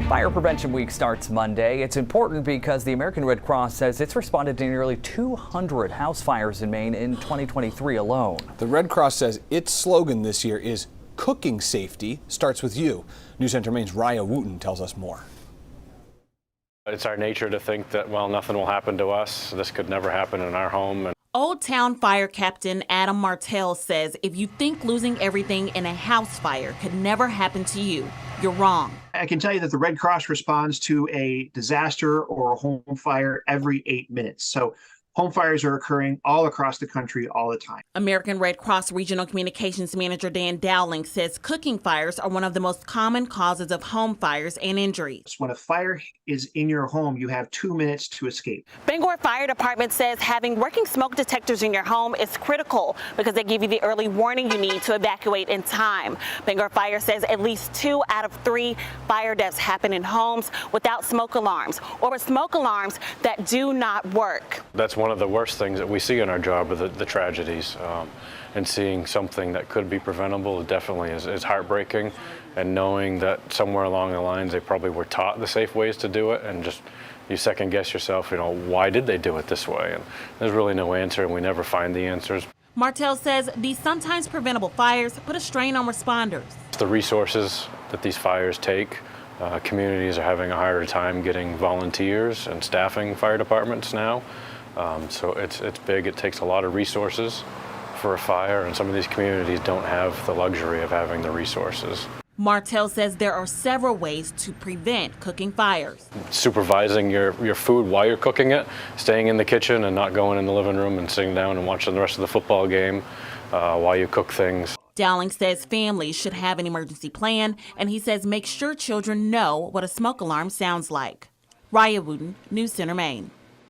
Fire Prevention Week starts Monday. It's important because the American Red Cross says it's responded to nearly 200 house fires in Maine in 2023 alone. The Red Cross says its slogan this year is "Cooking Safety Starts With You." News Center Maine's Raya Wooten tells us more. It's our nature to think that, well, nothing will happen to us. This could never happen in our home. Old Town Fire Captain Adam Martell says if you think losing everything in a house fire could never happen to you, you're wrong. I can tell you that the Red Cross responds to a disaster or a home fire every 8 minutes. So home fires are occurring all across the country all the time. American Red Cross Regional Communications Manager Dan Dowling says cooking fires are one of the most common causes of home fires and injuries. When a fire is in your home, you have 2 minutes to escape. Bangor Fire Department says having working smoke detectors in your home is critical because they give you the early warning you need to evacuate in time. Bangor Fire says at least 2 out of 3 fire deaths happen in homes without smoke alarms or with smoke alarms that do not work. That's one of the worst things that we see in our job are the tragedies. And seeing something that could be preventable definitely is heartbreaking. And knowing that somewhere along the lines they probably were taught the safe ways to do it, and just you second guess yourself, why did they do it this way? And there's really no answer, and we never find the answers. Martell says these sometimes preventable fires put a strain on responders. The resources that these fires take, communities are having a harder time getting volunteers and staffing fire departments now. So it's big. It takes a lot of resources for a fire, and some of these communities don't have the luxury of having the resources. Martell says there are several ways to prevent cooking fires. Supervising your food while you're cooking it, staying in the kitchen and not going in the living room and sitting down and watching the rest of the football game while you cook things. Dowling says families should have an emergency plan, and he says make sure children know what a smoke alarm sounds like. Raya Wooten, News Center, Maine.